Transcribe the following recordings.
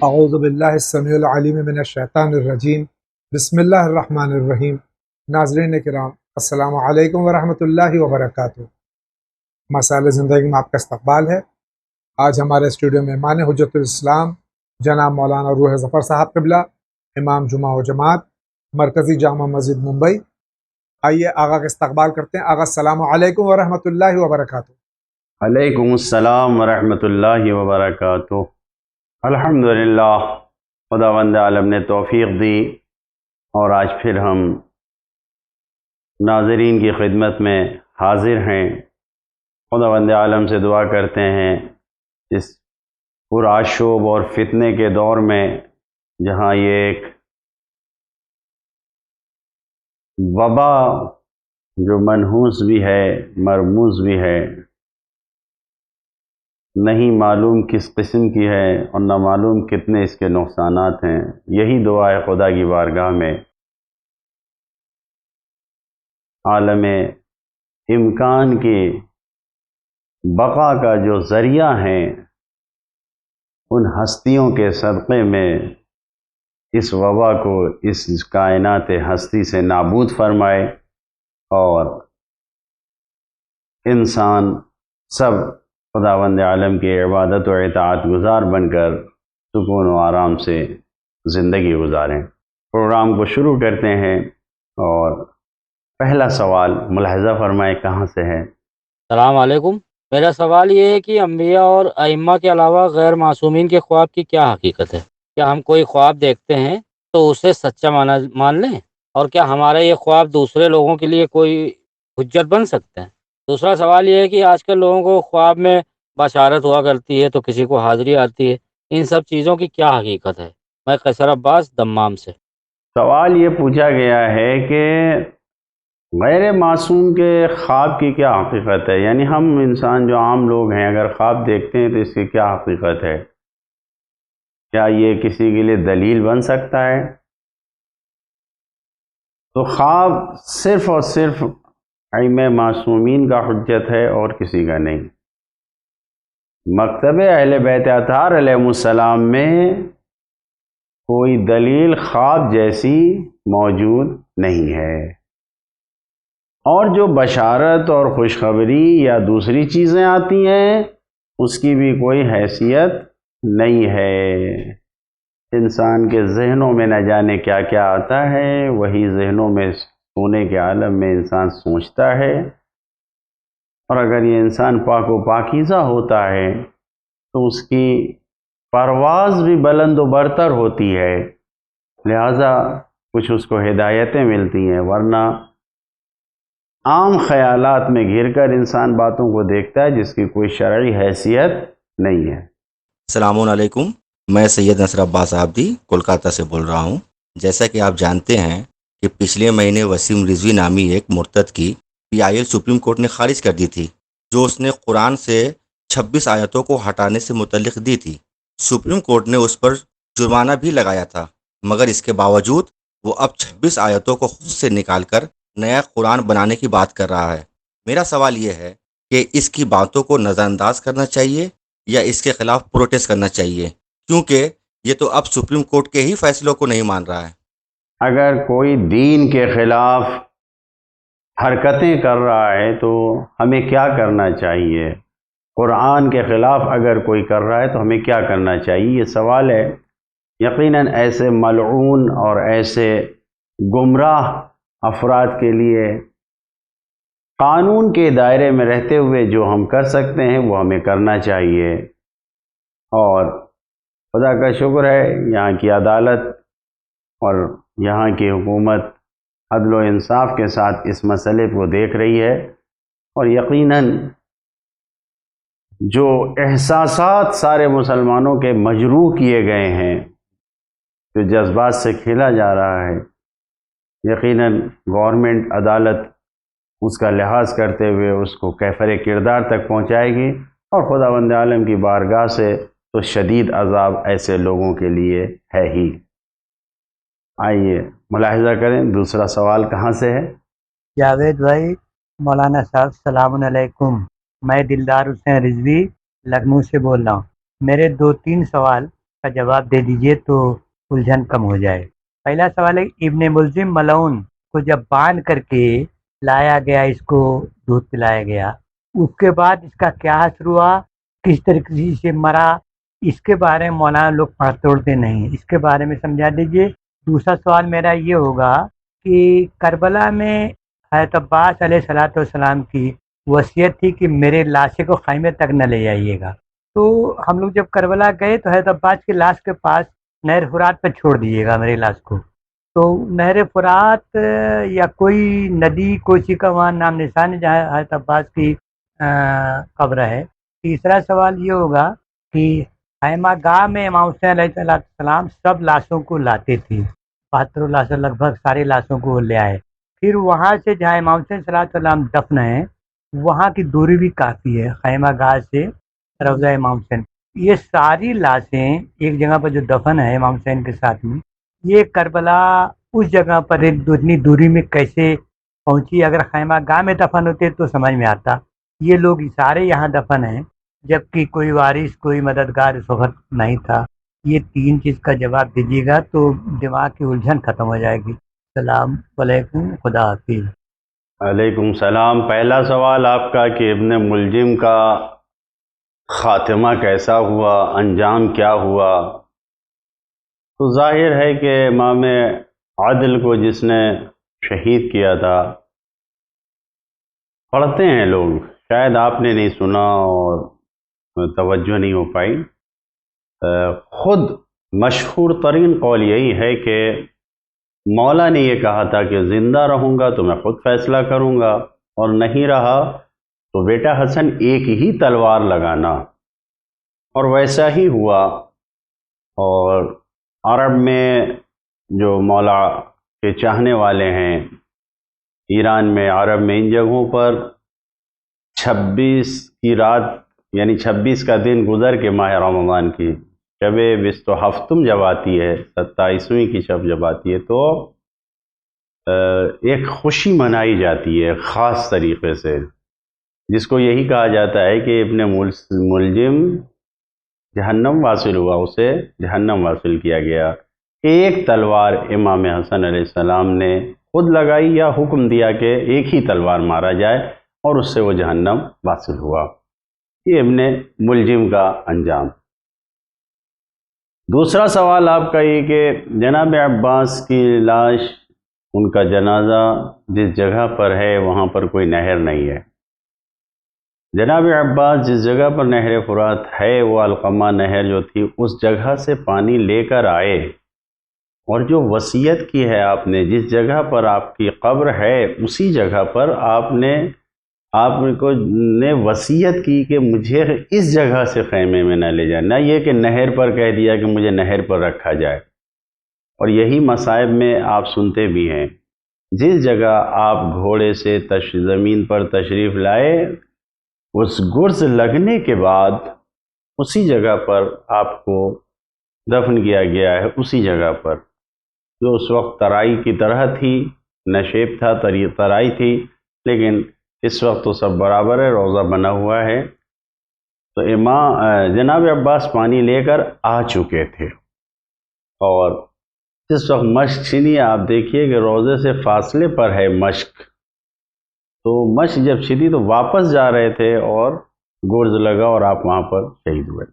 اعوذ باللہ السمیع العلیم من الشیطان الرجیم بسم اللہ الرحمن الرحیم۔ ناظرین کرام، السلام علیکم ورحمۃ اللہ وبرکاتہ۔ مسائل زندگی میں آپ کا استقبال ہے۔ آج ہمارے اسٹوڈیو میں مہمان حجت الاسلام جناب مولانا روح ظفر صاحب قبلہ، امام جمعہ و جماعت، مرکزی جامع مسجد ممبئی۔ آئیے آغا کا استقبال کرتے ہیں۔ آغا السلام علیکم ورحمۃ اللہ وبرکاتہ۔ علیکم السلام ورحمۃ اللہ وبرکاتہ۔ الحمدللہ، خداوند عالم نے توفیق دی اور آج پھر ہم ناظرین کی خدمت میں حاضر ہیں۔ خداوند عالم سے دعا کرتے ہیں اس پرآشوب اور فتنے کے دور میں، جہاں یہ ایک وبا جو منحوس بھی ہے، مرموز بھی ہے، نہیں معلوم کس قسم کی ہے اور نہ معلوم کتنے اس کے نقصانات ہیں، یہی دعا ہے خدا کی بارگاہ میں۔ عالم امکان کی بقا کا جو ذریعہ ہیں، ان ہستیوں کے صدقے میں اس وبا کو اس کائنات ہستی سے نابود فرمائے اور انسان سب خداوند عالم کی عبادت و اطاعت گزار بن کر سکون و آرام سے زندگی گزاریں۔ پروگرام کو شروع کرتے ہیں اور پہلا سوال ملاحظہ فرمائیں کہاں سے ہے؟ السلام علیکم۔ میرا سوال یہ ہے کہ انبیاء اور ائمہ کے علاوہ غیر معصومین کے خواب کی کیا حقیقت ہے؟ کیا ہم کوئی خواب دیکھتے ہیں تو اسے سچا مان لیں؟ اور کیا ہمارا یہ خواب دوسرے لوگوں کے لیے کوئی حجت بن سکتے ہیں؟ دوسرا سوال یہ ہے کہ آج کل لوگوں کو خواب میں بشارت ہوا کرتی ہے تو کسی کو حاضری آتی ہے، ان سب چیزوں کی کیا حقیقت ہے؟ میں قیصر عباس دمام سے۔ سوال یہ پوچھا گیا ہے کہ غیر معصوم کے خواب کی کیا حقیقت ہے، یعنی ہم انسان جو عام لوگ ہیں اگر خواب دیکھتے ہیں تو اس کی کیا حقیقت ہے؟ کیا یہ کسی کے لیے دلیل بن سکتا ہے؟ تو خواب صرف اور صرف ائمہ معصومین کا حجت ہے اور کسی کا نہیں۔ مکتب اہل بیت اطہار علیہ السلام میں کوئی دلیل خواب جیسی موجود نہیں ہے، اور جو بشارت اور خوشخبری یا دوسری چیزیں آتی ہیں اس کی بھی کوئی حیثیت نہیں ہے۔ انسان کے ذہنوں میں نہ جانے کیا کیا آتا ہے، وہی ذہنوں میں سونے کے عالم میں انسان سوچتا ہے، اور اگر یہ انسان پاک و پاکیزہ ہوتا ہے تو اس کی پرواز بھی بلند و برتر ہوتی ہے، لہذا کچھ اس کو ہدایتیں ملتی ہیں، ورنہ عام خیالات میں گھر کر انسان باتوں کو دیکھتا ہے جس کی کوئی شرعی حیثیت نہیں ہے۔ السلام علیکم، میں سید نصر عباس عابدی کولکاتہ سے بول رہا ہوں۔ جیسا کہ آپ جانتے ہیں کہ پچھلے مہینے وسیم رضوی نامی ایک مرتد کی PIL سپریم کورٹ نے خارج کر دی تھی، جو اس نے قرآن سے 26 آیتوں کو ہٹانے سے متعلق دی تھی۔ سپریم کورٹ نے اس پر جرمانہ بھی لگایا تھا، مگر اس کے باوجود وہ اب 26 آیتوں کو خود سے نکال کر نیا قرآن بنانے کی بات کر رہا ہے۔ میرا سوال یہ ہے کہ اس کی باتوں کو نظر انداز کرنا چاہیے یا اس کے خلاف پروٹیسٹ کرنا چاہیے، کیونکہ یہ تو اب سپریم کورٹ کے ہی فیصلوں کو نہیں مان رہا ہے۔ اگر کوئی دین کے خلاف حرکتیں کر رہا ہے تو ہمیں کیا کرنا چاہیے؟ قرآن کے خلاف اگر کوئی کر رہا ہے تو ہمیں کیا کرنا چاہیے، یہ سوال ہے۔ یقیناً ایسے ملعون اور ایسے گمراہ افراد کے لیے قانون کے دائرے میں رہتے ہوئے جو ہم کر سکتے ہیں وہ ہمیں کرنا چاہیے، اور خدا کا شکر ہے یہاں کی عدالت اور یہاں کی حکومت عدل و انصاف کے ساتھ اس مسئلے کو دیکھ رہی ہے، اور یقیناً جو احساسات سارے مسلمانوں کے مجروح کیے گئے ہیں، جو جذبات سے کھیلا جا رہا ہے، یقیناً گورنمنٹ عدالت اس کا لحاظ کرتے ہوئے اس کو کیفر کردار تک پہنچائے گی، اور خداوند عالم کی بارگاہ سے تو شدید عذاب ایسے لوگوں کے لیے ہے ہی۔ آئیے ملاحظہ کریں دوسرا سوال کہاں سے ہے۔ جاوید بھائی، مولانا صاحب السلام علیکم، میں دلدار حسین رضوی لکھنؤ سے بول رہا ہوں۔ میرے 2-3 سوال کا جواب دے دیجئے تو الجھن کم ہو جائے۔ پہلا سوال ہے، ابن ملجم ملعون کو جب باندھ کر کے لایا گیا، اس کو دودھ پلایا گیا، اس کے بعد اس کا کیا حشر ہوا، کس طریقے سے مرا، اس کے بارے میں مولانا لوگ پڑھ توڑتے نہیں، اس کے بارے میں سمجھا دیجئے۔ دوسرا سوال میرا یہ ہوگا کہ کربلا میں حضرت عباس علیہ الصلوۃ والسلام کی وصیت تھی کہ میرے لاشے کو خیمے تک نہ لے جائیے گا، تو ہم لوگ جب کربلا گئے تو حضرت عباس کی لاش کے پاس نہر فرات پہ چھوڑ دیجیے گا میری لاش کو، تو نہر فرات یا کوئی ندی کوسی کا وہاں نام نشان ہے جہاں حضرت عباس کی قبر ہے۔ تیسرا سوال یہ ہوگا کہ خیمہ گاہ میں امام حسین علیہ السلام سب لاشوں کو لاتے تھے، 72 لاشوں لگ بھگ ساری لاشوں کو لے آئے، پھر وہاں سے جہاں امام حسین صلی اللہ علیہ وسلم دفن ہیں وہاں کی دوری بھی کافی ہے خیمہ گاہ سے روضہ امام حسین، یہ ساری لاشیں ایک جگہ پر جو دفن ہے امام حسین کے ساتھ میں، یہ کربلا اس جگہ پر اتنی دوری میں کیسے پہنچی؟ اگر خیمہ گاہ میں دفن ہوتے تو سمجھ میں آتا، یہ لوگ سارے یہاں دفن ہیں جبکہ کوئی وارث کوئی مددگار اس وقت نہیں تھا۔ یہ تین چیز کا جواب دیجیے گا تو دماغ کی الجھن ختم ہو جائے گی۔ السلام علیکم، خدا حافظ۔ علیکم السلام۔ پہلا سوال آپ کا کہ ابن ملجم کا خاتمہ کیسا ہوا، انجام کیا ہوا؟ تو ظاہر ہے کہ امام عدل کو جس نے شہید کیا تھا، پڑھتے ہیں لوگ، شاید آپ نے نہیں سنا اور توجہ نہیں ہو پائی، خود مشہور ترین قول یہی ہے کہ مولا نے یہ کہا تھا کہ زندہ رہوں گا تو میں خود فیصلہ کروں گا، اور نہیں رہا تو بیٹا حسن ایک ہی تلوار لگانا، اور ویسا ہی ہوا۔ اور عرب میں جو مولا کے چاہنے والے ہیں، ایران میں، عرب میں، ان جگہوں پر 26 کی رات یعنی 26 کا دن گزر کے ماہ رمضان کی شب 27 جب آتی ہے، 27ویں کی شب جب آتی ہے، تو ایک خوشی منائی جاتی ہے خاص طریقے سے، جس کو یہی کہا جاتا ہے کہ ابن ملجم جہنم واصل ہوا، اسے جہنم واصل کیا گیا۔ ایک تلوار امام حسن علیہ السلام نے خود لگائی یا حکم دیا کہ ایک ہی تلوار مارا جائے، اور اس سے وہ جہنم واصل ہوا۔ یہ ابن ملجم کا انجام۔ دوسرا سوال آپ کا یہ کہ جناب عباس کی لاش، ان کا جنازہ جس جگہ پر ہے وہاں پر کوئی نہر نہیں ہے۔ جناب عباس جس جگہ پر نہر فرات ہے، وہ علقمہ نہر جو تھی اس جگہ سے پانی لے کر آئے، اور جو وصیت کی ہے آپ نے، جس جگہ پر آپ کی قبر ہے اسی جگہ پر آپ نے وصیت کی کہ مجھے اس جگہ سے خیمے میں نہ لے جائے، نہ یہ کہ نہر پر کہہ دیا کہ مجھے نہر پر رکھا جائے۔ اور یہی مصائب میں آپ سنتے بھی ہیں، جس جگہ آپ گھوڑے سے زمین پر تشریف لائے، اس گرز لگنے کے بعد اسی جگہ پر آپ کو دفن کیا گیا ہے، اسی جگہ پر، جو اس وقت ترائی کی طرح تھی، نشیب تھا، ترائی تھی، لیکن اس وقت تو سب برابر ہے، روضہ بنا ہوا ہے۔ تو جناب عباس پانی لے کر آ چکے تھے، اور جس وقت مشق چھنی، آپ دیکھیے کہ روضے سے فاصلے پر ہے مشق، تو مشق جب چھنی تو واپس جا رہے تھے اور گرز لگا اور آپ وہاں پر شہید ہوئے۔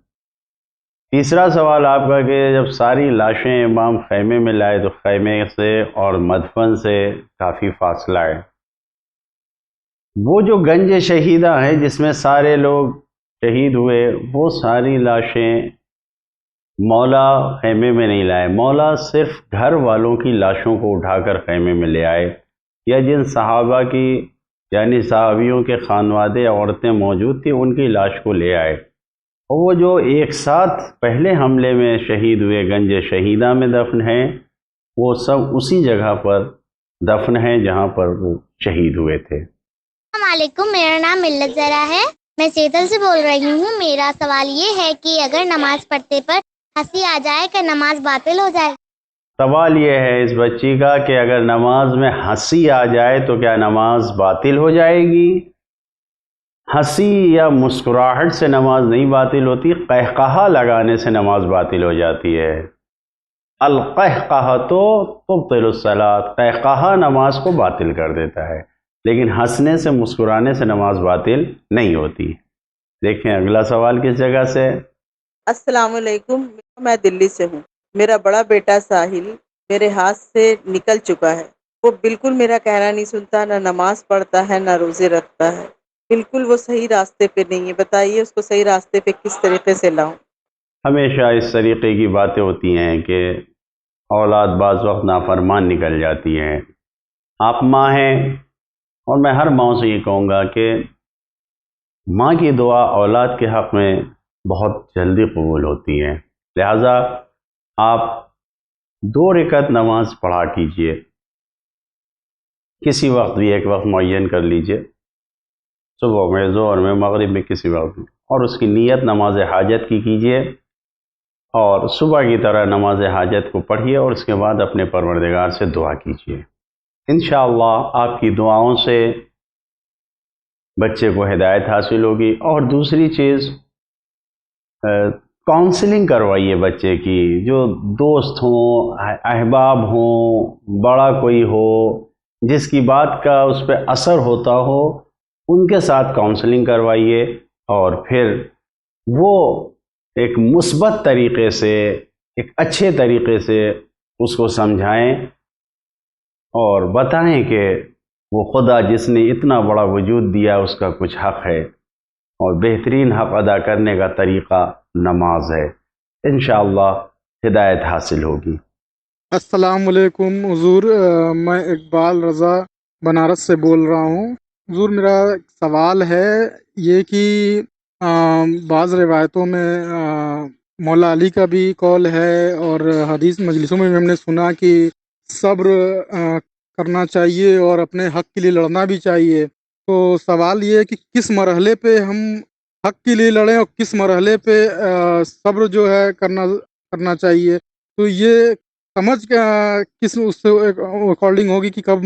تیسرا سوال آپ کا کہ جب ساری لاشیں امام خیمے میں لائے تو خیمے سے اور مدفن سے کافی فاصلہ ہے۔ وہ جو گنج شہیدہ ہے جس میں سارے لوگ شہید ہوئے، وہ ساری لاشیں مولا خیمے میں نہیں لائے، مولا صرف گھر والوں کی لاشوں کو اٹھا کر خیمے میں لے آئے، یا جن صحابہ کی یعنی صحابیوں کے خانوادے عورتیں موجود تھیں ان کی لاش کو لے آئے، اور وہ جو ایک ساتھ پہلے حملے میں شہید ہوئے گنج شہیدہ میں دفن ہیں، وہ سب اسی جگہ پر دفن ہیں جہاں پر وہ شہید ہوئے تھے۔ السلام علیکم، میرا نام ملت زرا ہے، میں سیتل سے بول رہی ہوں۔ میرا سوال یہ ہے کہ اگر نماز پڑھتے پر ہنسی آ جائے کہ نماز باطل ہو جائے؟ سوال یہ ہے اس بچی کا کہ اگر نماز میں ہنسی آ جائے تو کیا نماز باطل ہو جائے گی؟ ہنسی یا مسکراہٹ سے نماز نہیں باطل ہوتی، قہقہا لگانے سے نماز باطل ہو جاتی ہے۔ القہقہۃ تبطل الصلاۃ، قہقہا نماز کو باطل کر دیتا ہے، لیکن ہنسنے سے مسکرانے سے نماز باطل نہیں ہوتی۔ دیکھیں اگلا سوال کس جگہ سے۔ السلام علیکم، میں دلی سے ہوں۔ میرا بڑا بیٹا ساحل میرے ہاتھ سے نکل چکا ہے۔ وہ بالکل میرا کہنا نہیں سنتا، نہ نماز پڑھتا ہے نہ روزے رکھتا ہے، بالکل وہ صحیح راستے پہ نہیں ہے۔ بتائیے اس کو صحیح راستے پہ کس طریقے سے لاؤں؟ ہمیشہ اس طریقے کی باتیں ہوتی ہیں کہ اولاد بعض وقت نافرمان نکل جاتی ہیں۔ آپ ماں ہیں، اور میں ہر ماں سے یہ کہوں گا کہ ماں کی دعا اولاد کے حق میں بہت جلدی قبول ہوتی ہے، لہٰذا آپ 2 رکعت نماز پڑھا کیجئے، کسی وقت بھی ایک وقت معین کر لیجئے، صبح میں، ظہر میں، مغرب میں، کسی وقت بھی، اور اس کی نیت نماز حاجت کی کیجئے، اور صبح کی طرح نماز حاجت کو پڑھیے، اور اس کے بعد اپنے پروردگار سے دعا کیجئے۔ انشاءاللہ آپ کی دعاؤں سے بچے کو ہدایت حاصل ہوگی۔ اور دوسری چیز، کاؤنسلنگ کروائیے بچے کی، جو دوست ہوں، احباب ہوں، بڑا کوئی ہو جس کی بات کا اس پہ اثر ہوتا ہو، ان کے ساتھ کاؤنسلنگ کروائیے، اور پھر وہ ایک مثبت طریقے سے، ایک اچھے طریقے سے اس کو سمجھائیں اور بتائیں کہ وہ خدا جس نے اتنا بڑا وجود دیا اس کا کچھ حق ہے، اور بہترین حق ادا کرنے کا طریقہ نماز ہے۔ انشاءاللہ ہدایت حاصل ہوگی۔ السلام علیکم حضور، میں اقبال رضا بنارس سے بول رہا ہوں۔ حضور میرا ایک سوال ہے یہ کہ بعض روایتوں میں مولا علی کا بھی قول ہے، اور حدیث مجلسوں میں بھی ہم نے سنا کہ صبر کرنا چاہیے اور اپنے حق کے لیے لڑنا بھی چاہیے۔ تو سوال یہ ہے کہ کس مرحلے پہ ہم حق کے لیے لڑیں اور کس مرحلے پہ صبر جو ہے کرنا چاہیے؟ تو یہ سمجھ کس اس سے اکارڈنگ ہوگی کہ کب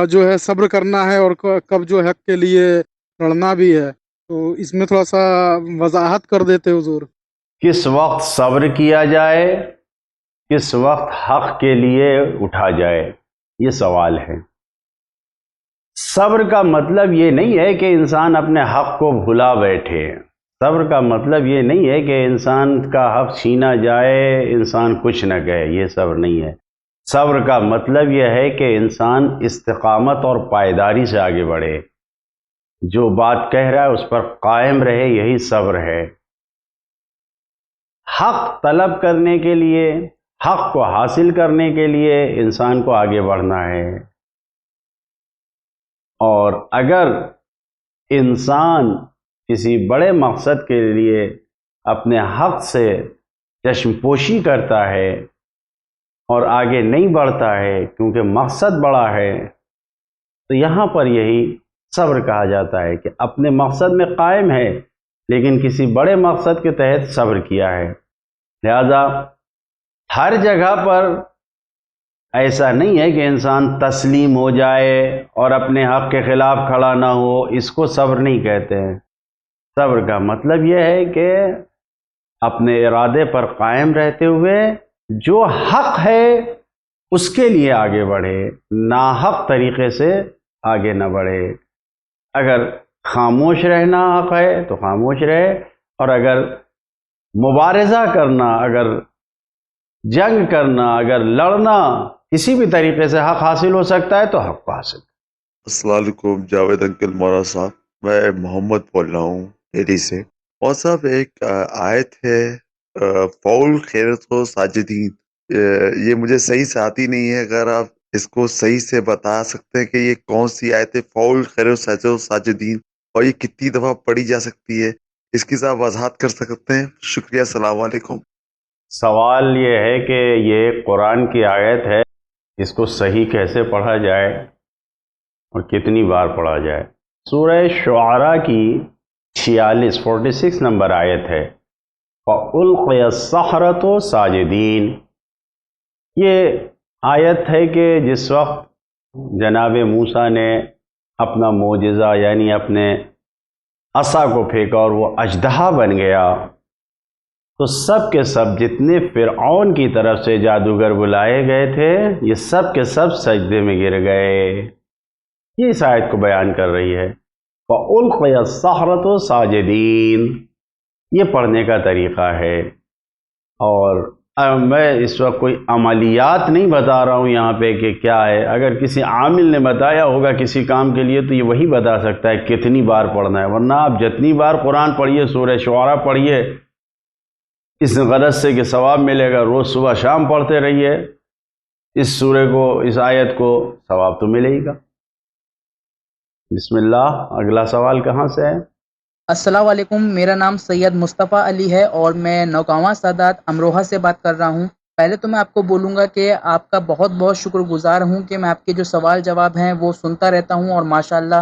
جو ہے صبر کرنا ہے اور کب جو حق کے لیے لڑنا بھی ہے؟ تو اس میں تھوڑا سا وضاحت کر دیتے حضور۔ کس وقت صبر کیا جائے، کس وقت حق کے لیے اٹھا جائے، یہ سوال ہے۔ صبر کا مطلب یہ نہیں ہے کہ انسان اپنے حق کو بھلا بیٹھے، صبر کا مطلب یہ نہیں ہے کہ انسان کا حق چھینا جائے، انسان کچھ نہ کہے، یہ صبر نہیں ہے۔ صبر کا مطلب یہ ہے کہ انسان استقامت اور پائیداری سے آگے بڑھے، جو بات کہہ رہا ہے اس پر قائم رہے، یہی صبر ہے۔ حق طلب کرنے کے لیے، حق کو حاصل کرنے کے لیے انسان کو آگے بڑھنا ہے، اور اگر انسان کسی بڑے مقصد کے لیے اپنے حق سے چشم پوشی کرتا ہے اور آگے نہیں بڑھتا ہے کیونکہ مقصد بڑا ہے، تو یہاں پر یہی صبر کہا جاتا ہے کہ اپنے مقصد میں قائم ہے لیکن کسی بڑے مقصد کے تحت صبر کیا ہے۔ لہذا ہر جگہ پر ایسا نہیں ہے کہ انسان تسلیم ہو جائے اور اپنے حق کے خلاف کھڑا نہ ہو، اس کو صبر نہیں کہتے ہیں۔ صبر کا مطلب یہ ہے کہ اپنے ارادے پر قائم رہتے ہوئے جو حق ہے اس کے لیے آگے بڑھے، ناحق طریقے سے آگے نہ بڑھے۔ اگر خاموش رہنا حق ہے تو خاموش رہے، اور اگر مبارزہ کرنا، اگر جنگ کرنا، اگر لڑنا کسی بھی طریقے سے حق حاصل ہو سکتا ہے تو حق کو حاصل۔ السلام علیکم جاوید انکل، مولانا صاحب، میں محمد بول رہا ہوں دہلی سے۔ اور صاحب ایک آیت ہے فول خیرت و ساجدین، یہ مجھے صحیح سے آتی نہیں ہے، اگر آپ اس کو صحیح سے بتا سکتے ہیں کہ یہ کون سی آیت ہے، فول خیرت و ساجدین، اور یہ کتنی دفعہ پڑھی جا سکتی ہے، اس کی ذرا وضاحت کر سکتے ہیں؟ شکریہ، السلام علیکم۔ سوال یہ ہے کہ یہ قرآن کی آیت ہے، اس کو صحیح کیسے پڑھا جائے اور کتنی بار پڑھا جائے؟ سورہ شعراء کی 46 نمبر آیت ہے، وَأُلْقِيَ السَّحَرَةُ ساجدین۔ یہ آیت ہے کہ جس وقت جناب موسیٰ نے اپنا معجزہ یعنی اپنے عصا کو پھینکا اور وہ اژدہا بن گیا، تو سب کے سب جتنے فرعون کی طرف سے جادوگر بلائے گئے تھے یہ سب کے سب سجدے میں گر گئے۔ یہ اس آیت کو بیان کر رہی ہے۔ فَأُلْقِيَ السَّحَرَةُ سَاجِدِينَ، یہ پڑھنے کا طریقہ ہے۔ اور میں اس وقت کوئی عملیات نہیں بتا رہا ہوں یہاں پہ کہ کیا ہے، اگر کسی عامل نے بتایا ہوگا کسی کام کے لیے تو یہ وہی بتا سکتا ہے کتنی بار پڑھنا ہے، ورنہ آپ جتنی بار قرآن پڑھیے، سورہ شعراء پڑھیے، اس غرض سے کہ ثواب ملے گا، روز صبح شام پڑھتے رہیے اس سورہ کو، اس آیت کو، ثواب تو ملے ہی گا۔ بسم اللہ، اگلا سوال کہاں سے ہے؟ السلام علیکم، میرا نام سید مصطفیٰ علی ہے اور میں نوکاواں سادات امروہہ سے بات کر رہا ہوں۔ پہلے تو میں آپ کو بولوں گا کہ آپ کا بہت بہت شکر گزار ہوں کہ میں آپ کے جو سوال جواب ہیں وہ سنتا رہتا ہوں، اور ماشاءاللہ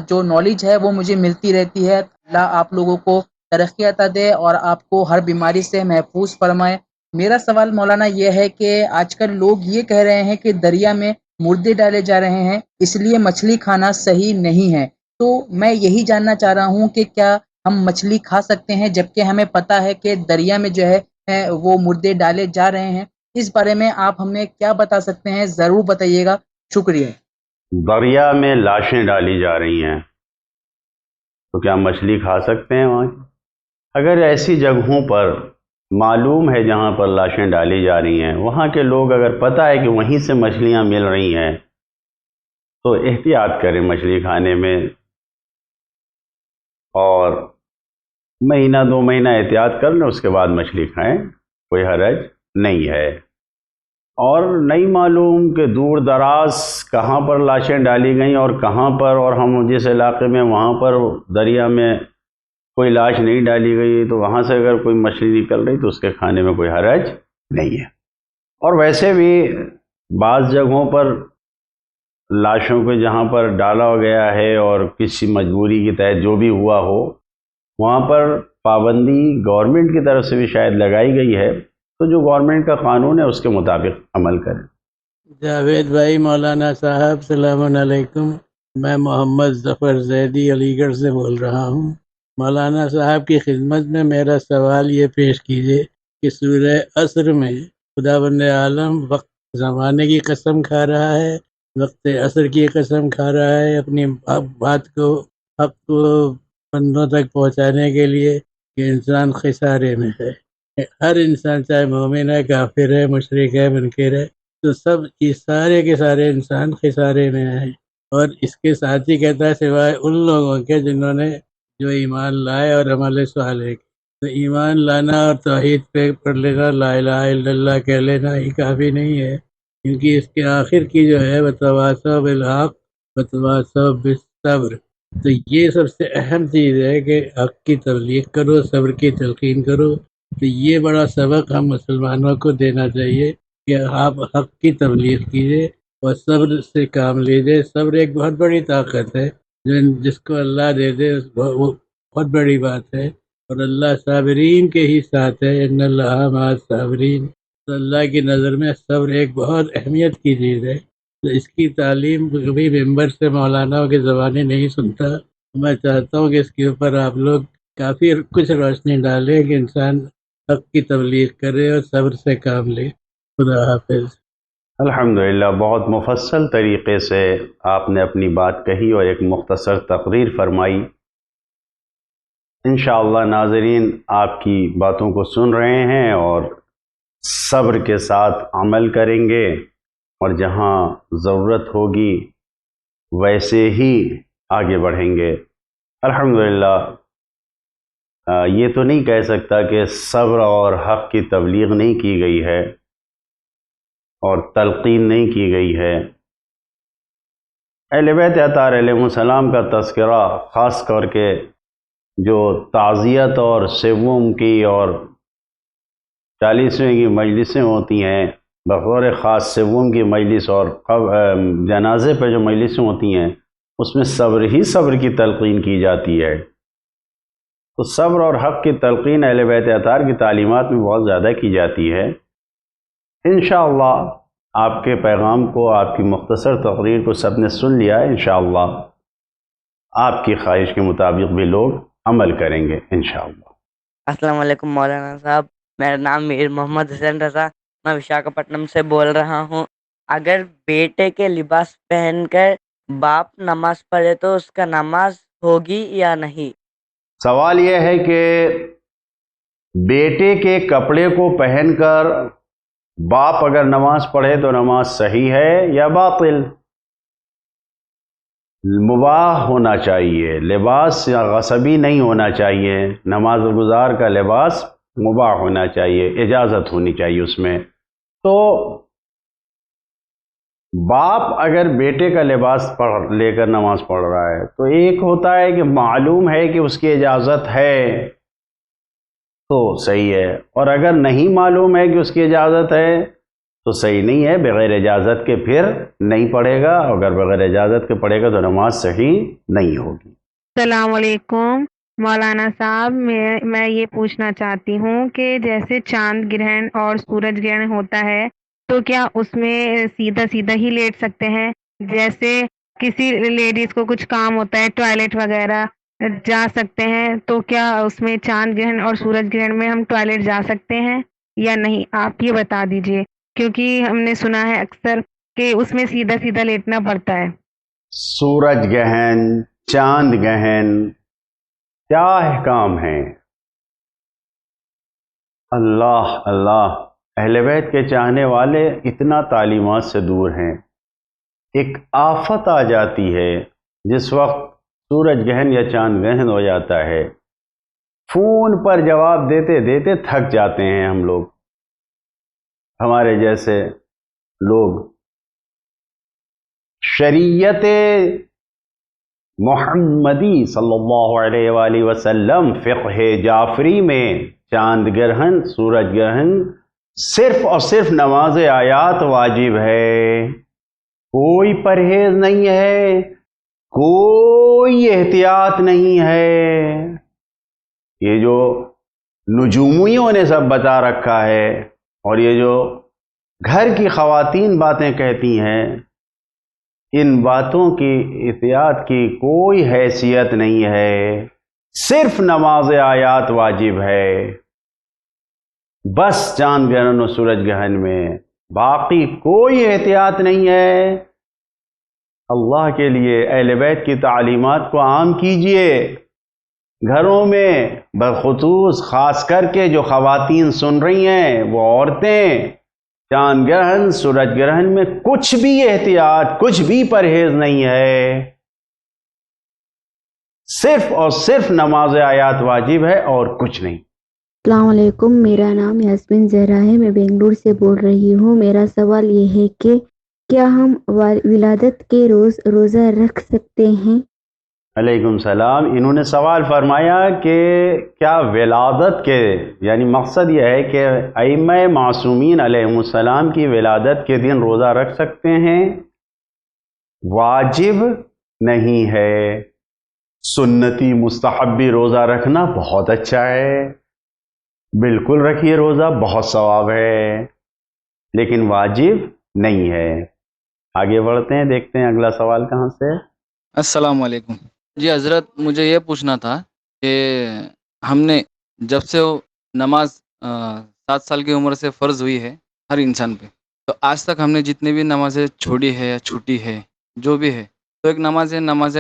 جو نالج ہے وہ مجھے ملتی رہتی ہے۔ اللہ آپ لوگوں کو ترقی عطا دے اور آپ کو ہر بیماری سے محفوظ فرمائے۔ میرا سوال مولانا یہ ہے کہ آج کل لوگ یہ کہہ رہے ہیں کہ دریا میں مردے ڈالے جا رہے ہیں، اس لیے مچھلی کھانا صحیح نہیں ہے۔ تو میں یہی جاننا چاہ رہا ہوں کہ کیا ہم مچھلی کھا سکتے ہیں جبکہ ہمیں پتہ ہے کہ دریا میں جو ہے وہ مردے ڈالے جا رہے ہیں؟ اس بارے میں آپ ہمیں کیا بتا سکتے ہیں؟ ضرور بتائیے گا، شکریہ۔ دریا میں لاشیں ڈالی جا رہی ہیں تو کیا مچھلی کھا سکتے ہیں وہاں؟ اگر ایسی جگہوں پر معلوم ہے جہاں پر لاشیں ڈالی جا رہی ہیں، وہاں کے لوگ اگر پتہ ہے کہ وہیں سے مچھلیاں مل رہی ہیں تو احتیاط کریں مچھلی کھانے میں، اور مہینہ 2 مہینہ احتیاط کر لیں، اس کے بعد مچھلی کھائیں، کوئی حرج نہیں ہے۔ اور نہیں معلوم کہ دور دراز کہاں پر لاشیں ڈالی گئیں اور کہاں پر، اور ہم جس علاقے میں وہاں پر دریا میں کوئی لاش نہیں ڈالی گئی تو وہاں سے اگر کوئی مچھلی نکل رہی تو اس کے کھانے میں کوئی حرج نہیں ہے۔ اور ویسے بھی بعض جگہوں پر لاشوں کو جہاں پر ڈالا گیا ہے اور کسی مجبوری کے تحت جو بھی ہوا ہو، وہاں پر پابندی گورنمنٹ کی طرف سے بھی شاید لگائی گئی ہے، تو جو گورنمنٹ کا قانون ہے اس کے مطابق عمل کریں۔ جاوید بھائی، مولانا صاحب السلام علیکم، میں محمد ظفر زیدی علی گڑھ سے بول رہا ہوں۔ مولانا صاحب کی خدمت میں میرا سوال یہ پیش کیجیے کہ سورہ عصر میں خداوند عالم وقت زمانے کی قسم کھا رہا ہے، وقت عصر کی قسم کھا رہا ہے اپنی بات کو، حق کو بندوں تک پہنچانے کے لیے کہ انسان خسارے میں ہے۔ ہر انسان چاہے مومن ہے، کافر ہے، مشرک ہے، منکر ہے، تو سب سارے کے سارے انسان خسارے میں ہیں۔ اور اس کے ساتھ ہی کہتا ہے سوائے ان لوگوں کے جنہوں نے جو ایمان لائے اور عمل صالح کی۔ تو ایمان لانا اور توحید پہ پڑھ لینا، لا الہ الا اللہ کہہ لینا ہی کافی نہیں ہے، کیونکہ اس کے آخر کی جو ہے وتواصوا بالحق وتواصوا بالصبر، تو یہ سب سے اہم چیز ہے کہ حق کی تبلیغ کرو، صبر کی تلقین کرو۔ تو یہ بڑا سبق ہم مسلمانوں کو دینا چاہیے کہ آپ حق کی تبلیغ کیجیے اور صبر سے کام لیجیے۔ صبر ایک بہت بڑی طاقت ہے، جس کو اللہ دے دے وہ بہت بڑی بات ہے، اور اللہ صابرین کے ہی ساتھ ہے، ان اللہ مع الصابرین۔ تو اللہ کی نظر میں صبر ایک بہت اہمیت کی چیز ہے۔ تو اس کی تعلیم کبھی ممبر سے مولانا کے زبانے نہیں سنتا۔ میں چاہتا ہوں کہ اس کے اوپر آپ لوگ کافی کچھ روشنی ڈالیں کہ انسان حق کی تبلیغ کرے اور صبر سے کام لے۔ خدا حافظ۔ الحمدللہ، بہت مفصل طریقے سے آپ نے اپنی بات کہی اور ایک مختصر تقریر فرمائی۔ انشاءاللہ ناظرین آپ کی باتوں کو سن رہے ہیں اور صبر کے ساتھ عمل کریں گے، اور جہاں ضرورت ہوگی ویسے ہی آگے بڑھیں گے۔ الحمدللہ یہ تو نہیں کہہ سکتا کہ صبر اور حق کی تبلیغ نہیں کی گئی ہے اور تلقین نہیں کی گئی ہے۔ اہل بیت اطہار علیہم السلام کا تذکرہ، خاص کر کے جو تعزیت اور سوم کی اور 40ویں کی مجلسیں ہوتی ہیں، بطور خاص سوم کی مجلس اور جنازے پہ جو مجلسیں ہوتی ہیں، اس میں صبر ہی صبر کی تلقین کی جاتی ہے۔ تو صبر اور حق کی تلقین اہل بیت اطہار کی تعلیمات میں بہت زیادہ کی جاتی ہے۔ انشاءاللہ آپ کے پیغام کو، آپ کی مختصر تقریر کو سب نے سن لیا۔ انشاءاللہ آپ کی خواہش کے مطابق بھی لوگ عمل کریں گے انشاءاللہ۔ السلام علیکم مولانا صاحب، میرا نام میر محمد حسین رضا، میں وشاکھاپٹنم سے بول رہا ہوں۔ اگر بیٹے کے لباس پہن کر باپ نماز پڑھے تو اس کا نماز ہوگی یا نہیں؟ سوال یہ ہے کہ بیٹے کے کپڑے کو پہن کر باپ اگر نماز پڑھے تو نماز صحیح ہے یا باطل؟ مباح ہونا چاہیے، لباس یا غصبی نہیں ہونا چاہیے، نماز گزار کا لباس مباح ہونا چاہیے، اجازت ہونی چاہیے اس میں۔ تو باپ اگر بیٹے کا لباس لے کر نماز پڑھ رہا ہے تو ایک ہوتا ہے کہ معلوم ہے کہ اس کی اجازت ہے تو صحیح ہے، اور اگر نہیں معلوم ہے کہ اس کی اجازت ہے تو صحیح نہیں ہے، بغیر اجازت کے پھر نہیں پڑھے گا، اگر بغیر اجازت کے پڑھے گا تو نماز صحیح نہیں ہوگی۔ السلام علیکم مولانا صاحب، میں یہ پوچھنا چاہتی ہوں کہ جیسے چاند گرہن اور سورج گرہن ہوتا ہے تو کیا اس میں سیدھا سیدھا ہی لیٹ سکتے ہیں؟ جیسے کسی لیڈیز کو کچھ کام ہوتا ہے ٹوائلٹ وغیرہ جا سکتے ہیں، تو کیا اس میں چاند گرہن اور سورج گرہن میں ہم ٹوائلٹ جا سکتے ہیں یا نہیں؟ آپ یہ بتا دیجئے، کیونکہ ہم نے سنا ہے اکثر کہ اس میں سیدھا سیدھا لیٹنا پڑتا ہے۔ سورج گہن، چاند گہن، کیا احکام ہیں؟ اللہ اللہ، اہل بیت کے چاہنے والے اتنا تعلیمات سے دور ہیں۔ ایک آفت آ جاتی ہے جس وقت سورج گہن یا چاند گہن ہو جاتا ہے، فون پر جواب دیتے دیتے تھک جاتے ہیں ہم لوگ، ہمارے جیسے لوگ۔ شریعت محمدی صلی اللہ علیہ وآلہ وسلم فقہ جعفری میں چاند گرہن، سورج گرہن صرف اور صرف نماز آیات واجب ہے، کوئی پرہیز نہیں ہے، کوئی احتیاط نہیں ہے۔ یہ جو نجومیوں نے سب بتا رکھا ہے اور یہ جو گھر کی خواتین باتیں کہتی ہیں، ان باتوں کی احتیاط کی کوئی حیثیت نہیں ہے، صرف نماز آیات واجب ہے، بس چاند گرہن اور سورج گرہن میں، باقی کوئی احتیاط نہیں ہے۔ اللہ کے لیے اہل بیت کی تعلیمات کو عام کیجئے، گھروں میں بخصوص خاص کر کے جو خواتین سن رہی ہیں وہ عورتیں، چاند گرہن سورج گرہن میں کچھ بھی احتیاط، کچھ بھی پرہیز نہیں ہے، صرف اور صرف نماز آیات واجب ہے اور کچھ نہیں۔ السلام علیکم، میرا نام یاسمین زہرا ہے، میں بنگلور سے بول رہی ہوں۔ میرا سوال یہ ہے کہ کیا ہم ولادت کے روز روزہ رکھ سکتے ہیں؟ علیکم السلام۔ انہوں نے سوال فرمایا کہ کیا ولادت کے، یعنی مقصد یہ ہے کہ ائمہ معصومین علیہم السلام کی ولادت کے دن روزہ رکھ سکتے ہیں؟ واجب نہیں ہے، سنتی مستحبی روزہ رکھنا بہت اچھا ہے، بالکل رکھیے روزہ، بہت ثواب ہے، لیکن واجب نہیں ہے۔ آگے بڑھتے ہیں، دیکھتے ہیں اگلا سوال کہاں سے۔ السلام علیکم جی حضرت، مجھے یہ پوچھنا تھا کہ ہم نے جب سے وہ نماز 7 سال کی عمر سے فرض ہوئی ہے ہر انسان پہ، تو آج تک ہم نے جتنی بھی نمازیں چھوڑی ہے یا چھوٹی ہے جو بھی ہے، تو ایک نماز ہے نماز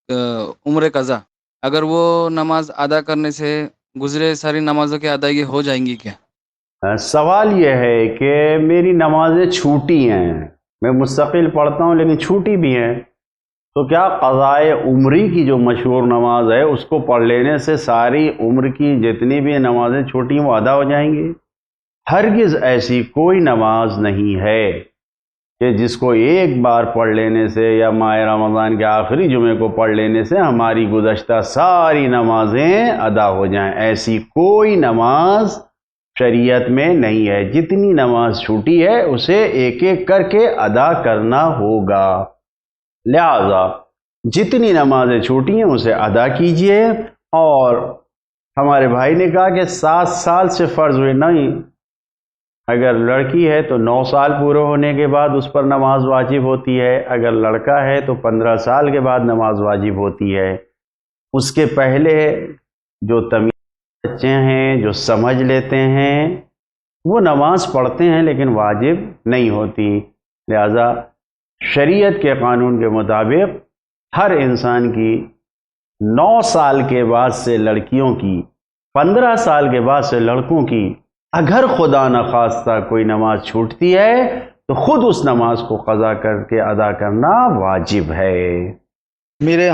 عمر قضا، اگر وہ نماز ادا کرنے سے گزرے ساری نمازوں کی ادائیگی ہو جائیں گی کیا؟ سوال یہ ہے کہ میری نمازیں چھوٹی ہیں، میں مستقل پڑھتا ہوں لیکن چھوٹی بھی ہیں، تو کیا قضائے عمری کی جو مشہور نماز ہے اس کو پڑھ لینے سے ساری عمر کی جتنی بھی نمازیں چھوٹی ہیں وہ ادا ہو جائیں گی؟ ہرگز ایسی کوئی نماز نہیں ہے کہ جس کو ایک بار پڑھ لینے سے یا ماہ رمضان کے آخری جمعے کو پڑھ لینے سے ہماری گزشتہ ساری نمازیں ادا ہو جائیں، ایسی کوئی نماز شریعت میں نہیں ہے۔ جتنی نماز چھوٹی ہے اسے ایک ایک کر کے ادا کرنا ہوگا، لہذا جتنی نمازیں چھوٹی ہیں اسے ادا کیجئے۔ اور ہمارے بھائی نے کہا کہ 7 سال سے فرض ہوئے، نہیں، اگر لڑکی ہے تو 9 سال پورے ہونے کے بعد اس پر نماز واجب ہوتی ہے، اگر لڑکا ہے تو 15 سال کے بعد نماز واجب ہوتی ہے۔ اس کے پہلے جو تمیز بچے ہیں، جو سمجھ لیتے ہیں، وہ نماز پڑھتے ہیں لیکن واجب نہیں ہوتی. لہذا شریعت کے قانون کے مطابق ہر انسان کی 9 سال کے بعد سے لڑکیوں کی، 15 سال کے بعد سے لڑکوں کی اگر خدا نخواستہ کوئی نماز چھوٹتی ہے تو خود اس نماز کو قضا کر کے ادا کرنا واجب ہے. میرے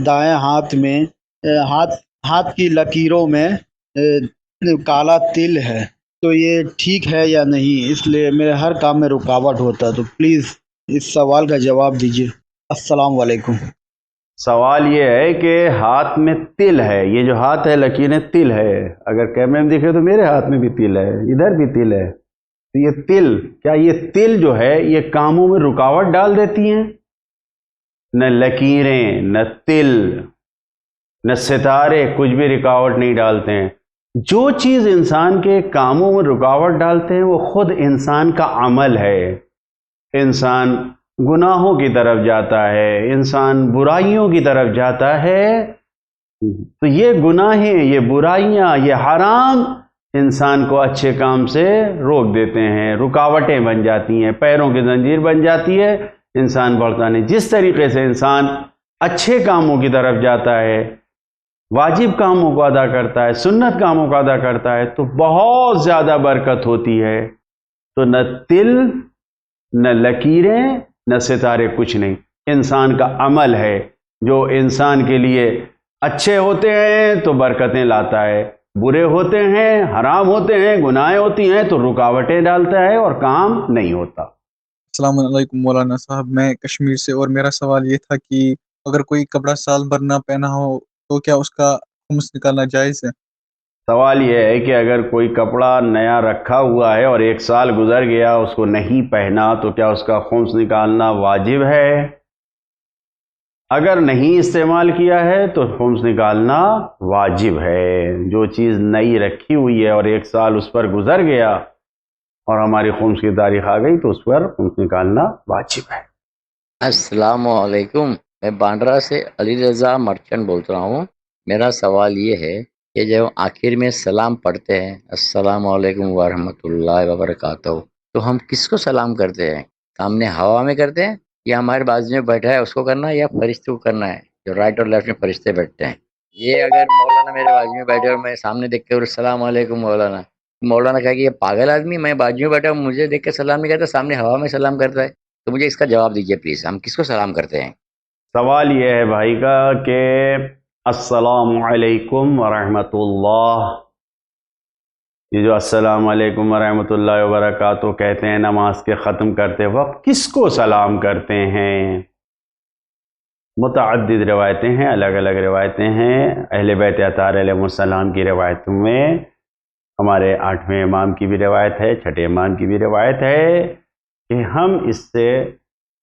دائیں ہاتھ میں ہاتھ کی لکیروں میں کالا تل ہے، تو یہ ٹھیک ہے یا نہیں؟ اس لیے میرے ہر کام میں رکاوٹ ہوتا ہے، تو پلیز اس سوال کا جواب دیجیے. السلام علیکم. سوال یہ ہے کہ ہاتھ میں تل ہے، یہ جو ہاتھ ہے لکیریں تل ہے. اگر کیمرے میں دیکھے تو میرے ہاتھ میں بھی تل ہے، ادھر بھی تل ہے. تو یہ تل، کیا یہ تل جو ہے یہ کاموں میں رکاوٹ ڈال دیتی ہیں؟ نہ لکیریں، نہ تل، نہ ستارے کچھ بھی رکاوٹ نہیں ڈالتے ہیں. جو چیز انسان کے کاموں میں رکاوٹ ڈالتے ہیں وہ خود انسان کا عمل ہے. انسان گناہوں کی طرف جاتا ہے، انسان برائیوں کی طرف جاتا ہے، تو یہ گناہیں، یہ برائیاں، یہ حرام انسان کو اچھے کام سے روک دیتے ہیں، رکاوٹیں بن جاتی ہیں، پیروں کی زنجیر بن جاتی ہے، انسان بڑھتا نہیں. جس طریقے سے انسان اچھے کاموں کی طرف جاتا ہے، واجب کاموں کو ادا کرتا ہے، سنت کاموں کو ادا کرتا ہے، تو بہت زیادہ برکت ہوتی ہے. تو نہ تل، نہ لکیریں، نہ ستارے، کچھ نہیں. انسان کا عمل ہے جو انسان کے لیے اچھے ہوتے ہیں تو برکتیں لاتا ہے، برے ہوتے ہیں، حرام ہوتے ہیں، گناہیں ہوتی ہیں تو رکاوٹیں ڈالتا ہے اور کام نہیں ہوتا. السلام علیکم مولانا صاحب، میں کشمیر سے، اور میرا سوال یہ تھا کہ اگر کوئی کپڑا سال بھر نہ پہنا ہو تو کیا اس کا خمس نکالنا جائز ہے؟ سوال یہ ہے کہ اگر کوئی کپڑا نیا رکھا ہوا ہے اور 1 سال گزر گیا اس کو نہیں پہنا تو کیا اس کا خمس نکالنا واجب ہے؟ اگر نہیں استعمال کیا ہے تو خمس نکالنا واجب ہے. جو چیز نئی رکھی ہوئی ہے اور 1 سال اس پر گزر گیا اور ہماری خمس کی تاریخ آ گئی تو اس پر خمس نکالنا واجب ہے. السلام علیکم، میں باندرا سے علی رضا مرچنٹ بول رہا ہوں. میرا سوال یہ ہے کہ جب آخر میں سلام پڑھتے ہیں السلام علیکم ورحمۃ اللہ وبرکاتہ، تو ہم کس کو سلام کرتے ہیں؟ سامنے ہوا میں کرتے ہیں یا ہمارے بازو میں بیٹھا ہے اس کو کرنا ہے یا فرشتے کو کرنا ہے جو رائٹ اور لیفٹ میں فرشتے بیٹھتے ہیں؟ یہ اگر مولانا میرے بازو میں بیٹھے اور میں سامنے دیکھ کے اور السلام علیکم مولانا کہا کہ یہ پاگل آدمی، میں بازو میں بیٹھا مجھے دیکھ کے سلام نہیں کرتا، سامنے ہوا میں سلام کرتا ہے. تو مجھے اس کا جواب دیجیے پلیز، ہم کس کو سلام کرتے ہیں؟ سوال یہ ہے بھائی کا کہ السلام علیکم ورحمۃ اللہ، یہ جو السلام علیکم ورحمۃ اللہ وبرکاتہ کہتے ہیں نماز کے ختم کرتے وقت، کس کو سلام کرتے ہیں؟ متعدد روایتیں ہیں، الگ الگ روایتیں ہیں. اہل بیت اطہار علیہ السلام کی روایتوں میں ہمارے 8ویں امام کی بھی روایت ہے، 6ٹھے امام کی بھی روایت ہے کہ ہم اس سے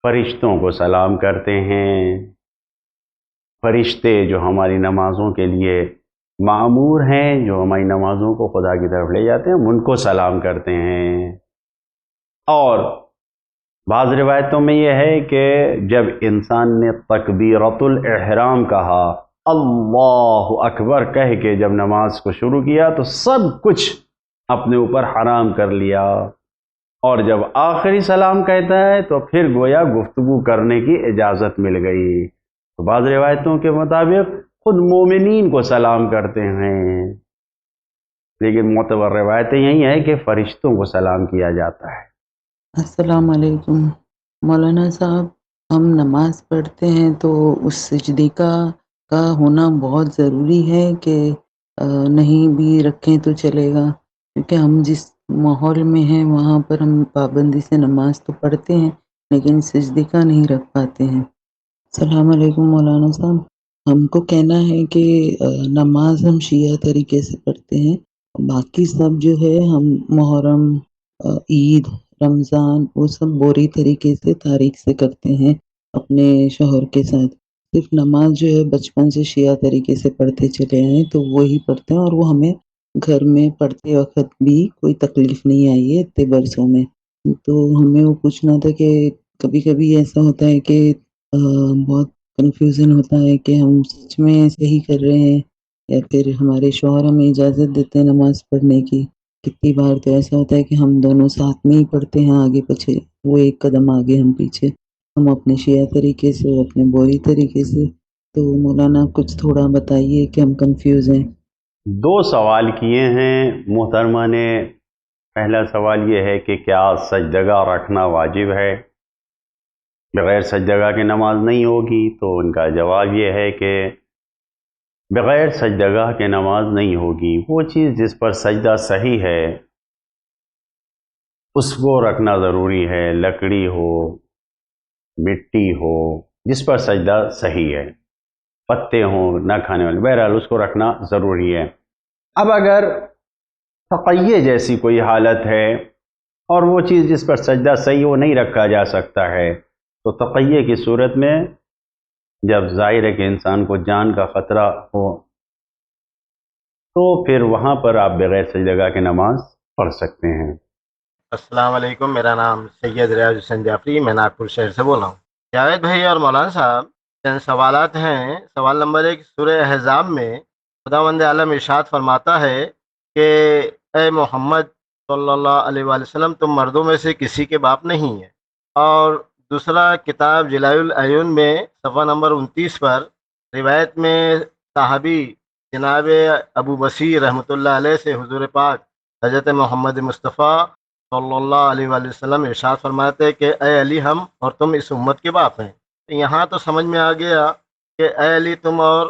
فرشتوں کو سلام کرتے ہیں. فرشتے جو ہماری نمازوں کے لیے معمور ہیں، جو ہماری نمازوں کو خدا کی طرف لے جاتے ہیں، ہم ان کو سلام کرتے ہیں. اور بعض روایتوں میں یہ ہے کہ جب انسان نے تکبیرۃ الاحرام کہا، اللہ اکبر کہہ کے جب نماز کو شروع کیا تو سب کچھ اپنے اوپر حرام کر لیا، اور جب آخری سلام کہتا ہے تو پھر گویا گفتگو کرنے کی اجازت مل گئی. تو بعض روایتوں کے مطابق خود مومنین کو سلام کرتے ہیں، لیکن معتبر روایتیں یہی ہیں کہ فرشتوں کو سلام کیا جاتا ہے. السلام علیکم مولانا صاحب، ہم نماز پڑھتے ہیں تو اس سجدے کا ہونا بہت ضروری ہے کہ نہیں بھی رکھیں تو چلے گا، کیونکہ ہم جس ماحول میں ہیں وہاں پر ہم پابندی سے نماز تو پڑھتے ہیں لیکن سجدے کا نہیں رکھ پاتے ہیں. السلام علیکم مولانا صاحب، ہم کو کہنا ہے کہ نماز ہم شیعہ طریقے سے پڑھتے ہیں، باقی سب جو ہے ہم محرم، عید، رمضان وہ سب بوری طریقے سے تاریخ سے کرتے ہیں اپنے شوہر کے ساتھ. صرف نماز جو ہے بچپن سے شیعہ طریقے سے پڑھتے چلے آئے تو وہی پڑھتے ہیں، اور وہ ہمیں گھر میں پڑھتے وقت بھی کوئی تکلیف نہیں آئی ہے اتنے برسوں میں. تو ہمیں وہ پوچھنا تھا کہ کبھی کبھی ایسا ہوتا ہے کہ بہت کنفیوژن ہوتا ہے کہ ہم سچ میں صحیح کر رہے ہیں یا پھر ہمارے شوہر ہمیں اجازت دیتے ہیں نماز پڑھنے کی. کتنی بار تو ایسا ہوتا ہے کہ ہم دونوں ساتھ میں ہی پڑھتے ہیں آگے پیچھے، وہ ایک قدم آگے ہم پیچھے، ہم اپنے شیعہ طریقے سے وہ اپنے بوری طریقے سے. تو مولانا کچھ تھوڑا بتائیے کہ ہم کنفیوز ہیں. 2 سوال کیے ہیں محترمہ نے. پہلا سوال یہ ہے کہ کیا سجدگاہ رکھنا واجب ہے؟ بغیر سجدگاہ کے نماز نہیں ہوگی. تو ان کا جواب یہ ہے کہ بغیر سجدگاہ کے نماز نہیں ہوگی. وہ چیز جس پر سجدہ صحیح ہے اس کو رکھنا ضروری ہے. لکڑی ہو، مٹی ہو، جس پر سجدہ صحیح ہے، پتے ہوں نہ کھانے والے، بہرحال اس کو رکھنا ضروری ہے. اب اگر تقیہ جیسی کوئی حالت ہے اور وہ چیز جس پر سجدہ صحیح وہ نہیں رکھا جا سکتا ہے، تو تقیہ کی صورت میں جب ظاہر ہے کہ انسان کو جان کا خطرہ ہو تو پھر وہاں پر آپ بغیر سجدگاہ کے نماز پڑھ سکتے ہیں. السلام علیکم، میرا نام سید ریاض حسین جعفری، میں ناگپور شہر سے بول رہا ہوں. جاوید بھائی اور مولانا صاحب، چند سوالات ہیں. سوال نمبر 1، سورہ احزاب میں خداوند عالم ارشاد فرماتا ہے کہ اے محمد صلی اللہ علیہ وآلہ وسلم، تم مردوں میں سے کسی کے باپ نہیں ہیں. اور دوسرا، کتاب جلائے العیون میں صفحہ نمبر 29 پر روایت میں صحابی جناب ابو بصیر رحمۃ اللہ علیہ سے حضور پاک حضرت محمد مصطفیٰ صلی اللہ علیہ وآلہ وسلم ارشاد فرماتے کہ اے علی، ہم اور تم اس امت کے باپ ہیں. یہاں تو سمجھ میں آ گیا کہ اے علی، تم اور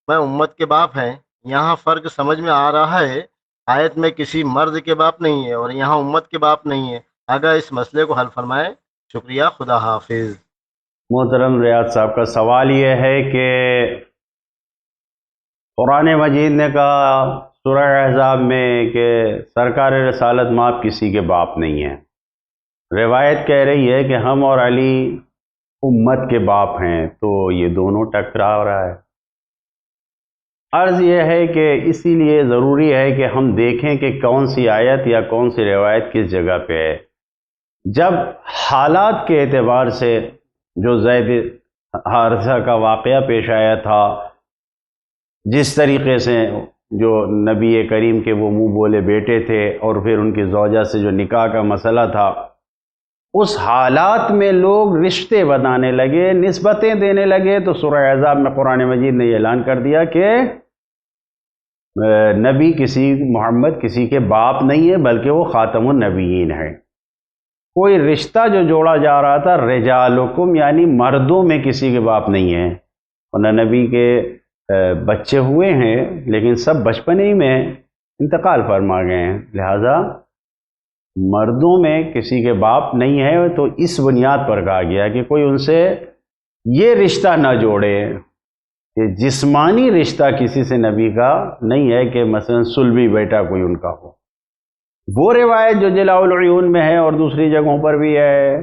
میں امت کے باپ ہیں. یہاں فرق سمجھ میں آ رہا ہے، آیت میں کسی مرد کے باپ نہیں ہے اور یہاں امت کے باپ نہیں ہے. اگر اس مسئلے کو حل فرمائیں. شکریہ، خدا حافظ. محترم ریاض صاحب کا سوال یہ ہے کہ قرآن مجید نے کہا سورہ احزاب میں کہ سرکار رسالت مآب کسی کے باپ نہیں ہیں. روایت کہہ رہی ہے کہ ہم اور علی امت کے باپ ہیں. تو یہ دونوں ٹکرا رہا ہے. عرض یہ ہے کہ اسی لیے ضروری ہے کہ ہم دیکھیں کہ کون سی آیت یا کون سی روایت کس جگہ پہ ہے. جب حالات کے اعتبار سے جو زید حارثہ کا واقعہ پیش آیا تھا، جس طریقے سے جو نبی کریم کے وہ منہ بولے بیٹے تھے اور پھر ان کی زوجہ سے جو نکاح کا مسئلہ تھا، اس حالات میں لوگ رشتے بنانے لگے، نسبتیں دینے لگے. تو سورہ احزاب میں قرآن مجید نے یہ اعلان کر دیا کہ نبی محمد کسی کے باپ نہیں ہے بلکہ وہ خاتم النبیین ہے. کوئی رشتہ جو جوڑا جا رہا تھا رجالکم یعنی مردوں میں کسی کے باپ نہیں ہے. ورنہ نبی کے بچے ہوئے ہیں لیکن سب بچپن ہی میں انتقال فرما گئے ہیں، لہذا مردوں میں کسی کے باپ نہیں ہے. تو اس بنیاد پر کہا گیا کہ کوئی ان سے یہ رشتہ نہ جوڑے کہ جسمانی رشتہ کسی سے نبی کا نہیں ہے کہ مثلا سلبی بیٹا کوئی ان کا ہو. وہ روایت جو جلاء العیون میں ہے اور دوسری جگہوں پر بھی ہے،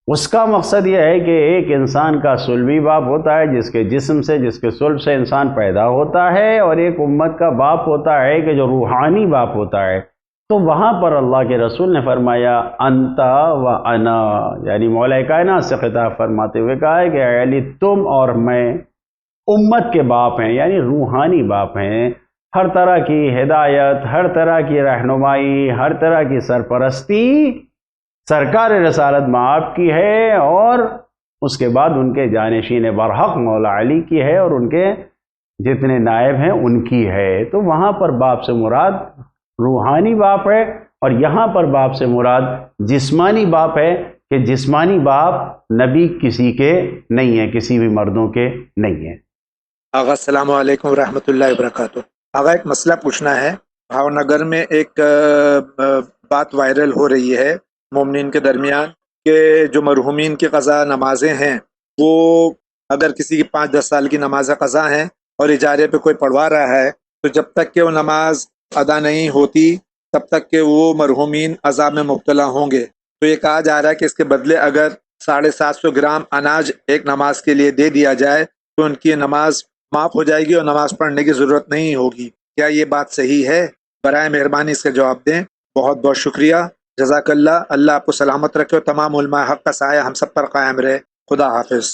اس کا مقصد یہ ہے کہ ایک انسان کا سلبی باپ ہوتا ہے جس کے جسم سے، جس کے سلب سے انسان پیدا ہوتا ہے، اور ایک امت کا باپ ہوتا ہے کہ جو روحانی باپ ہوتا ہے. تو وہاں پر اللہ کے رسول نے فرمایا انتا و انا، یعنی مولا کائنات سے خطاب فرماتے ہوئے کہا ہے کہ اے علی، تم اور میں امت کے باپ ہیں، یعنی روحانی باپ ہیں. ہر طرح کی ہدایت، ہر طرح کی رہنمائی، ہر طرح کی سرپرستی سرکار رسالت مآب کی ہے، اور اس کے بعد ان کے جانشین برحق مولا علی کی ہے، اور ان کے جتنے نائب ہیں ان کی ہے. تو وہاں پر باپ سے مراد روحانی باپ ہے، اور یہاں پر باپ سے مراد جسمانی باپ ہے کہ جسمانی باپ نبی کسی کے نہیں ہیں، کسی بھی مردوں کے نہیں ہیں. آغا السلام علیکم ورحمۃ اللہ وبرکاتہ. آغا ایک مسئلہ پوچھنا ہے. بھاؤ نگر میں ایک بات وائرل ہو رہی ہے مومنین کے درمیان کہ جو مرحومین کی قضا نمازیں ہیں وہ اگر کسی کی 5-10 سال کی نماز قضا ہیں اور اجارے پہ کوئی پڑھوا رہا ہے تو جب تک کہ وہ نماز ادا نہیں ہوتی تب تک کہ وہ مرحومین عذاب میں مبتلا ہوں گے. تو یہ کہا جا رہا ہے کہ اس کے بدلے اگر 750 گرام اناج ایک نماز کے لیے دے دیا جائے تو ان کی نماز معاف ہو جائے گی اور نماز پڑھنے کی ضرورت نہیں ہوگی. کیا یہ بات صحیح ہے؟ برائے مہربانی اس کا جواب دیں. بہت بہت شکریہ، جزاک اللہ. اللہ آپ کو سلامت رکھے اور تمام علماء حق کا سایہ ہم سب پر قائم رہے. خدا حافظ.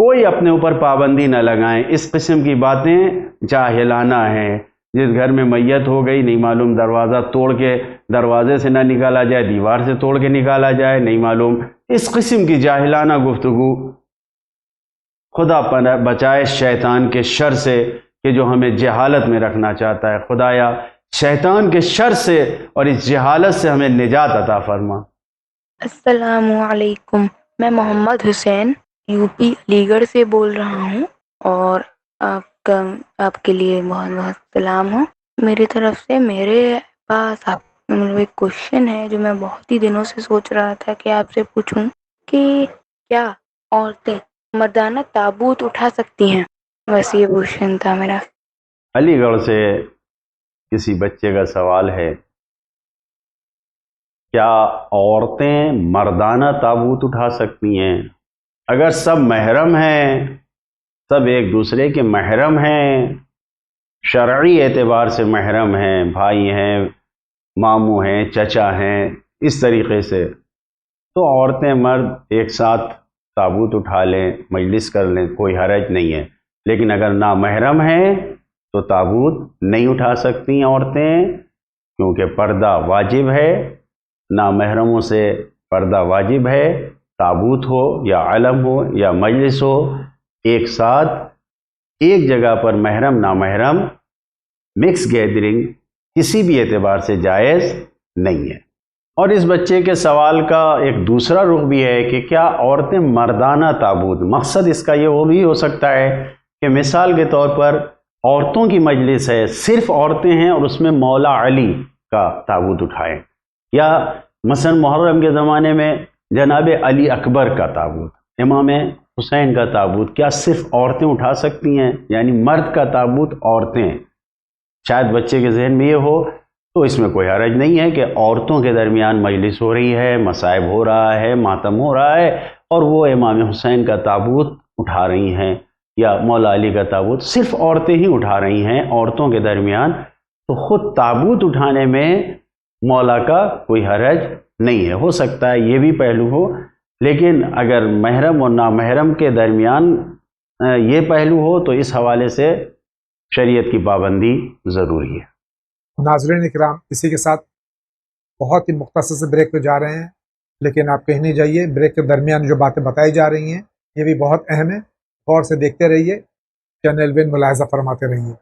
کوئی اپنے اوپر پابندی نہ لگائیں. اس قسم کی باتیں جاہلانہ ہیں. جس گھر میں میت ہو گئی نہیں معلوم دروازہ توڑ کے دروازے سے نہ نکالا جائے، دیوار سے توڑ کے نکالا جائے، نہیں معلوم. اس قسم کی جاہلانہ گفتگو خدا پناہ بچائے شیطان کے شر سے کہ جو ہمیں جہالت میں رکھنا چاہتا ہے. خدایا شیطان کے شر سے اور اس جہالت سے ہمیں نجات عطا فرما. السلام علیکم، میں محمد حسین یو پی علی گڑھ سے بول رہا ہوں، اور آپ کے لیے بہت بہت سلام ہو میری طرف سے. میرے پاس آپ ایک کوشچن ہے جو میں بہت ہی دنوں سے سوچ رہا تھا کہ آپ سے پوچھوں کہ کیا عورتیں مردانہ تابوت اٹھا سکتی ہیں؟ بس یہ کوشچن تھا میرا. علی گڑھ سے کسی بچے کا سوال ہے، کیا عورتیں مردانہ تابوت اٹھا سکتی ہیں؟ اگر سب محرم ہیں، سب ایک دوسرے کے محرم ہیں، شرعی اعتبار سے محرم ہیں، بھائی ہیں، ماموں ہیں، چچا ہیں، اس طریقے سے، تو عورتیں مرد ایک ساتھ تابوت اٹھا لیں، مجلس کر لیں، کوئی حرج نہیں ہے. لیکن اگر نامحرم ہیں تو تابوت نہیں اٹھا سکتی عورتیں، کیونکہ پردہ واجب ہے. نامحرموں سے پردہ واجب ہے. تابوت ہو یا علم ہو یا مجلس ہو، ایک ساتھ ایک جگہ پر محرم نامحرم مکس گیدرنگ کسی بھی اعتبار سے جائز نہیں ہے. اور اس بچے کے سوال کا ایک دوسرا رخ بھی ہے کہ کیا عورتیں مردانہ تابوت، مقصد اس کا یہ وہ بھی ہو سکتا ہے کہ مثال کے طور پر عورتوں کی مجلس ہے، صرف عورتیں ہیں اور اس میں مولا علی کا تابوت اٹھائیں، یا مثلا محرم کے زمانے میں جناب علی اکبر کا تابوت، امام حسین کا تابوت، کیا صرف عورتیں اٹھا سکتی ہیں؟ یعنی مرد کا تابوت عورتیں. شاید بچے کے ذہن میں یہ ہو تو اس میں کوئی حرج نہیں ہے کہ عورتوں کے درمیان مجلس ہو رہی ہے، مصائب ہو رہا ہے، ماتم ہو رہا ہے، اور وہ امام حسین کا تابوت اٹھا رہی ہیں یا مولا علی کا تابوت صرف عورتیں ہی اٹھا رہی ہیں عورتوں کے درمیان، تو خود تابوت اٹھانے میں مولا کا کوئی حرج نہیں ہے. ہو سکتا ہے یہ بھی پہلو ہو، لیکن اگر محرم اور نامحرم کے درمیان یہ پہلو ہو تو اس حوالے سے شریعت کی پابندی ضروری ہے. ناظرین اکرام، اسی کے ساتھ بہت ہی مختصر سے بریک پہ جا رہے ہیں، لیکن آپ کہیں نہیں جائیے. بریک کے درمیان جو باتیں بتائی جا رہی ہیں یہ بھی بہت اہم ہے. غور سے دیکھتے رہیے، چینل وین ملاحظہ فرماتے رہیے.